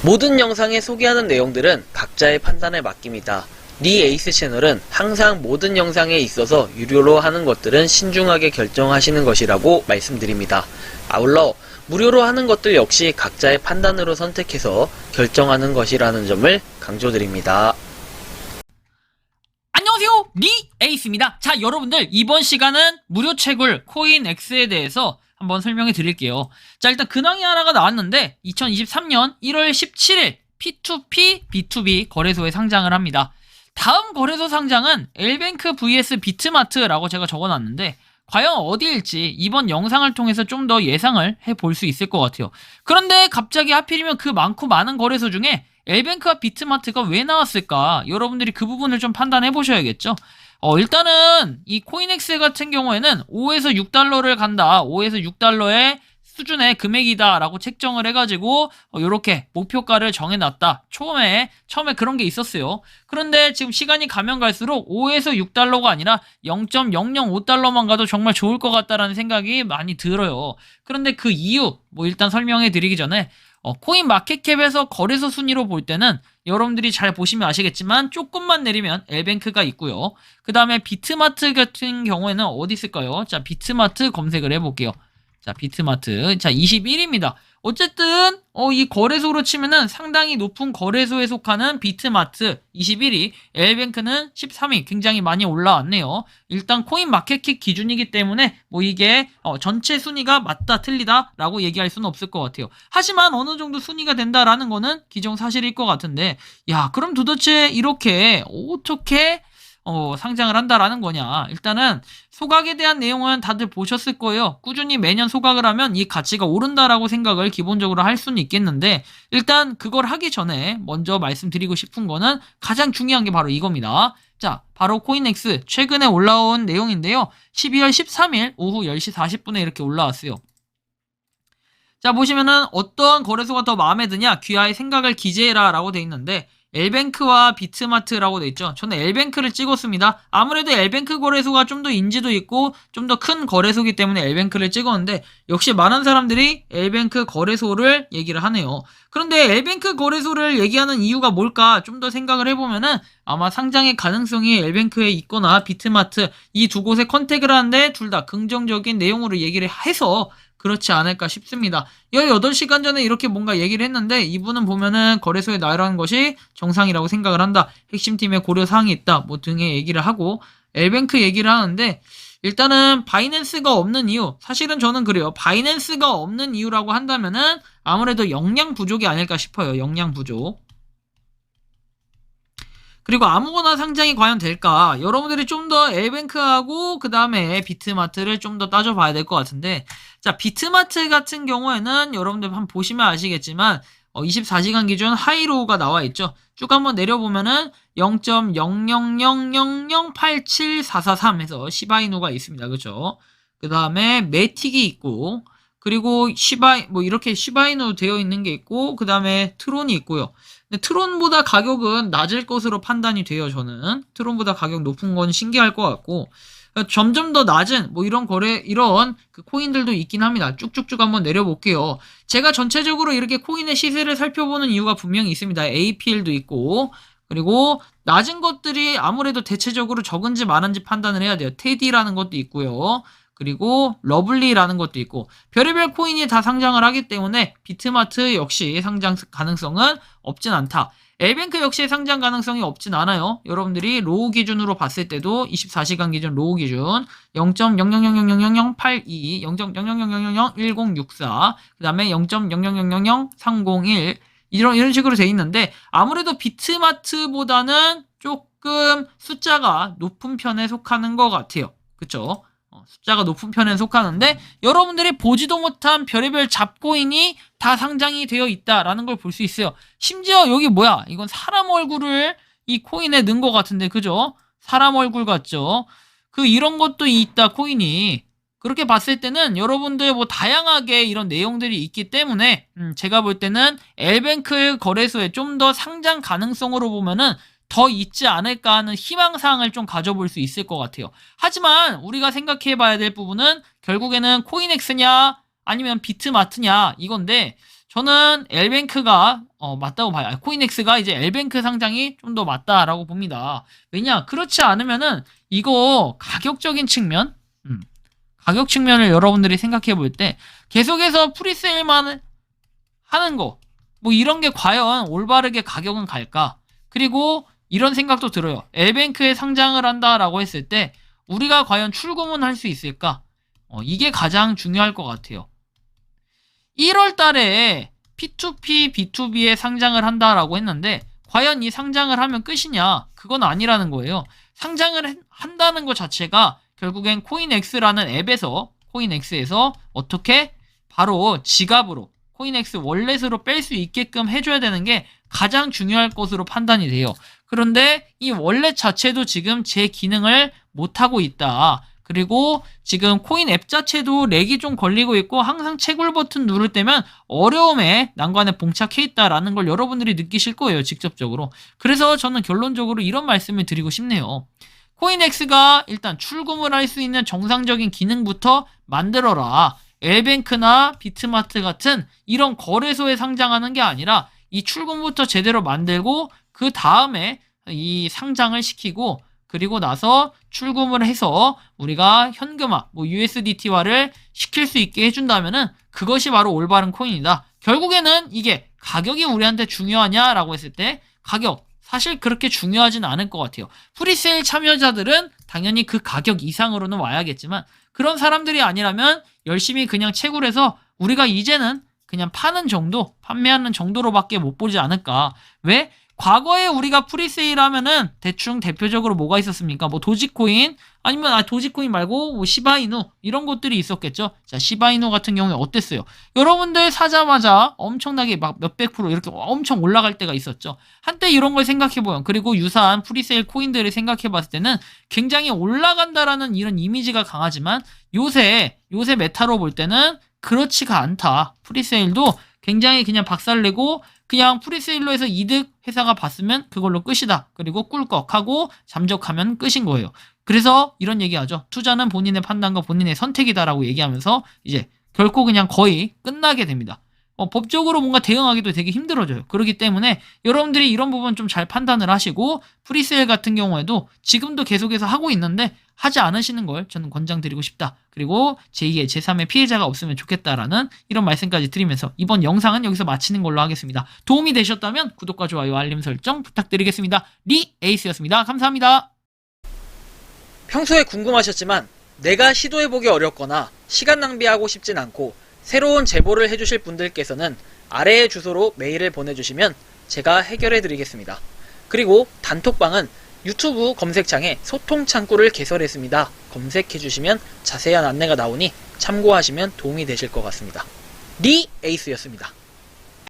모든 영상에 소개하는 내용들은 각자의 판단에 맡깁니다. 니 에이스 채널은 항상 모든 영상에 있어서 유료로 하는 것들은 신중하게 결정하시는 것이라고 말씀드립니다. 아울러 무료로 하는 것들 역시 각자의 판단으로 선택해서 결정하는 것이라는 점을 강조드립니다. 안녕하세요, 니 에이스입니다. 자, 여러분들 이번 시간은 무료 채굴 코인엑스에 대해서 한번 설명해 드릴게요. 자, 일단 근황이 하나가 나왔는데 2023년 1월 17일 P2P, B2B 거래소에 상장을 합니다. 다음 거래소 상장은 엘뱅크 vs 비트마트라고 제가 적어놨는데 과연 어디일지 이번 영상을 통해서 좀 더 예상을 해볼 수 있을 것 같아요. 그런데 갑자기 하필이면 그 많고 많은 거래소 중에 엘뱅크와 비트마트가 왜 나왔을까? 여러분들이 그 부분을 좀 판단해 보셔야겠죠. 일단은 이 코인엑스 같은 경우에는 5에서 6달러를 간다. 5에서 6달러의 수준의 금액이다 라고 책정을 해가지고 이렇게 목표가를 정해놨다. 처음에 그런 게 있었어요. 그런데 지금 시간이 가면 갈수록 5에서 6달러가 아니라 0.005달러만 가도 정말 좋을 것 같다라는 생각이 많이 들어요. 그런데 그 이유 일단 설명해 드리기 전에 코인 마켓캡에서 거래소 순위로 볼 때는 여러분들이 잘 보시면 아시겠지만 조금만 내리면 엘뱅크가 있고요. 그 다음에 비트마트 같은 경우에는 어디 있을까요? 자, 비트마트 검색을 해볼게요. 자, 비트마트. 자, 21입니다. 어쨌든 이 거래소로 치면은 상당히 높은 거래소에 속하는 비트마트 21위, 엘뱅크는 13위. 굉장히 많이 올라왔네요. 일단 코인 마켓캡 기준이기 때문에 이게 전체 순위가 맞다 틀리다 라고 얘기할 수는 없을 것 같아요. 하지만 어느 정도 순위가 된다라는 거는 기정사실일 것 같은데, 야, 그럼 도대체 이렇게 어떻게 상장을 한다라는 거냐. 일단은 소각에 대한 내용은 다들 보셨을 거예요. 꾸준히 매년 소각을 하면 이 가치가 오른다라고 생각을 기본적으로 할 수는 있겠는데, 일단 그걸 하기 전에 먼저 말씀드리고 싶은 거는 가장 중요한 게 바로 이겁니다. 자, 바로 코인엑스 최근에 올라온 내용인데요. 12월 13일 오후 10시 40분에 이렇게 올라왔어요. 자, 보시면은 어떠한 거래소가 더 마음에 드냐, 귀하의 생각을 기재해라 라고 돼 있는데, 엘뱅크와 비트마트라고 돼 있죠. 저는 엘뱅크를 찍었습니다. 아무래도 엘뱅크 거래소가 좀 더 인지도 있고 좀 더 큰 거래소이기 때문에 엘뱅크를 찍었는데, 역시 많은 사람들이 엘뱅크 거래소를 얘기를 하네요. 그런데 엘뱅크 거래소를 얘기하는 이유가 뭘까 좀 더 생각을 해보면은 아마 상장의 가능성이 엘뱅크에 있거나 비트마트 이 두 곳에 컨택을 하는데 둘 다 긍정적인 내용으로 얘기를 해서 그렇지 않을까 싶습니다. 18시간 전에 이렇게 뭔가 얘기를 했는데 이분은 보면은 거래소에 나열하는 것이 정상이라고 생각을 한다. 핵심팀에 고려사항이 있다. 등의 얘기를 하고 엘뱅크 얘기를 하는데, 일단은 바이낸스가 없는 이유, 사실은 저는 그래요. 바이낸스가 없는 이유라고 한다면은 아무래도 역량 부족이 아닐까 싶어요. 역량 부족. 그리고 아무거나 상장이 과연 될까? 여러분들이 좀 더 엘뱅크하고 그 다음에 비트마트를 좀 더 따져봐야 될 것 같은데, 자, 비트마트 같은 경우에는 여러분들 한번 보시면 아시겠지만 24시간 기준 하이로우가 나와 있죠. 쭉 한번 내려보면은 0.000087443에서 시바이누가 있습니다. 그렇죠? 그 다음에 매틱이 있고, 그리고 이렇게 시바이누 되어 있는 게 있고, 그 다음에 트론이 있고요. 근데 트론보다 가격은 낮을 것으로 판단이 돼요. 저는 트론보다 가격 높은 건 신기할 것 같고, 점점 더 낮은 이런 그 코인들도 있긴 합니다. 쭉쭉쭉 한번 내려볼게요. 제가 전체적으로 이렇게 코인의 시세를 살펴보는 이유가 분명히 있습니다. APL도 있고, 그리고 낮은 것들이 아무래도 대체적으로 적은지 많은지 판단을 해야 돼요. 테디라는 것도 있고요. 그리고 러블리라는 것도 있고, 별의별 코인이 다 상장을 하기 때문에 비트마트 역시 상장 가능성은 없진 않다. 엘뱅크 역시 상장 가능성이 없진 않아요. 여러분들이 로우 기준으로 봤을 때도 24시간 기준 로우 기준 0.000000082, 0.000001064, 그 다음에 0.000000301 이런 식으로 돼 있는데, 아무래도 비트마트보다는 조금 숫자가 높은 편에 속하는 것 같아요. 그쵸? 숫자가 높은 편에 속하는데, 여러분들이 보지도 못한 별의별 잡코인이 다 상장이 되어 있다라는 걸 볼 수 있어요. 심지어 여기 이건 사람 얼굴을 이 코인에 넣은 것 같은데, 그죠? 사람 얼굴 같죠? 이런 것도 있다, 코인이. 그렇게 봤을 때는 여러분들 다양하게 이런 내용들이 있기 때문에 제가 볼 때는 엘뱅크 거래소에 좀 더 상장 가능성으로 보면은 더 있지 않을까 하는 희망사항을 좀 가져볼 수 있을 것 같아요. 하지만 우리가 생각해 봐야 될 부분은 결국에는 코인엑스냐 아니면 비트마트냐 이건데, 저는 L뱅크가 맞다고 봐요. 코인엑스가 이제 L뱅크 상장이 좀 더 맞다라고 봅니다. 왜냐? 그렇지 않으면은 이거 가격적인 측면, 가격 측면을 여러분들이 생각해 볼 때 계속해서 프리세일만 하는 거, 뭐 이런 게 과연 올바르게 가격은 갈까? 그리고 이런 생각도 들어요. L뱅크에 상장을 한다라고 했을 때 우리가 과연 출금은 할 수 있을까? 이게 가장 중요할 것 같아요. 1월 달에 P2P, B2B에 상장을 한다라고 했는데 과연 이 상장을 하면 끝이냐? 그건 아니라는 거예요. 상장을 한다는 것 자체가 결국엔 코인엑스라는 앱에서 코인엑스에서 어떻게 바로 지갑으로 코인엑스 월렛으로 뺄 수 있게끔 해줘야 되는 게 가장 중요할 것으로 판단이 돼요. 그런데 이 월렛 자체도 지금 제 기능을 못하고 있다. 그리고 지금 코인 앱 자체도 렉이 좀 걸리고 있고 항상 채굴 버튼 누를 때면 어려움에 난관에 봉착해 있다라는 걸 여러분들이 느끼실 거예요. 직접적으로. 그래서 저는 결론적으로 이런 말씀을 드리고 싶네요. 코인엑스가 일단 출금을 할 수 있는 정상적인 기능부터 만들어라. L뱅크나 비트마트 같은 이런 거래소에 상장하는 게 아니라 이 출금부터 제대로 만들고 그 다음에 이 상장을 시키고 그리고 나서 출금을 해서 우리가 현금화, 뭐 USDT화를 시킬 수 있게 해준다면은 그것이 바로 올바른 코인이다. 결국에는 이게 가격이 우리한테 중요하냐라고 했을 때 가격 사실 그렇게 중요하진 않을 것 같아요. 프리세일 참여자들은 당연히 그 가격 이상으로는 와야겠지만 그런 사람들이 아니라면 열심히 그냥 채굴해서 우리가 이제는 그냥 파는 정도, 판매하는 정도로밖에 못 보지 않을까. 왜? 과거에 우리가 프리세일 하면은 대충 대표적으로 뭐가 있었습니까? 뭐 도지코인 아니면 도지코인 말고 뭐 시바이누 이런 것들이 있었겠죠. 자, 시바이누 같은 경우에 어땠어요? 여러분들 사자마자 엄청나게 막 몇백 프로 이렇게 엄청 올라갈 때가 있었죠. 한때 이런 걸 생각해보면 그리고 유사한 프리세일 코인들을 생각해봤을 때는 굉장히 올라간다라는 이런 이미지가 강하지만 요새 메타로 볼 때는 그렇지가 않다. 프리세일도 굉장히 그냥 박살내고 그냥 프리세일로 해서 이득 회사가 봤으면 그걸로 끝이다. 그리고 꿀꺽하고 잠적하면 끝인 거예요. 그래서 이런 얘기하죠. 투자는 본인의 판단과 본인의 선택이다라고 얘기하면서 이제 결코 그냥 거의 끝나게 됩니다. 법적으로 뭔가 대응하기도 되게 힘들어져요. 그렇기 때문에 여러분들이 이런 부분 좀 잘 판단을 하시고 프리세일 같은 경우에도 지금도 계속해서 하고 있는데 하지 않으시는 걸 저는 권장드리고 싶다. 그리고 제2의 제3의 피해자가 없으면 좋겠다라는 이런 말씀까지 드리면서 이번 영상은 여기서 마치는 걸로 하겠습니다. 도움이 되셨다면 구독과 좋아요, 알림 설정 부탁드리겠습니다. 리 에이스였습니다. 감사합니다. 평소에 궁금하셨지만 내가 시도해보기 어렵거나 시간 낭비하고 싶진 않고 새로운 제보를 해주실 분들께서는 아래의 주소로 메일을 보내주시면 제가 해결해드리겠습니다. 그리고 단톡방은 유튜브 검색창에 소통 창구를 개설했습니다. 검색해주시면 자세한 안내가 나오니 참고하시면 도움이 되실 것 같습니다. 리 에이스였습니다.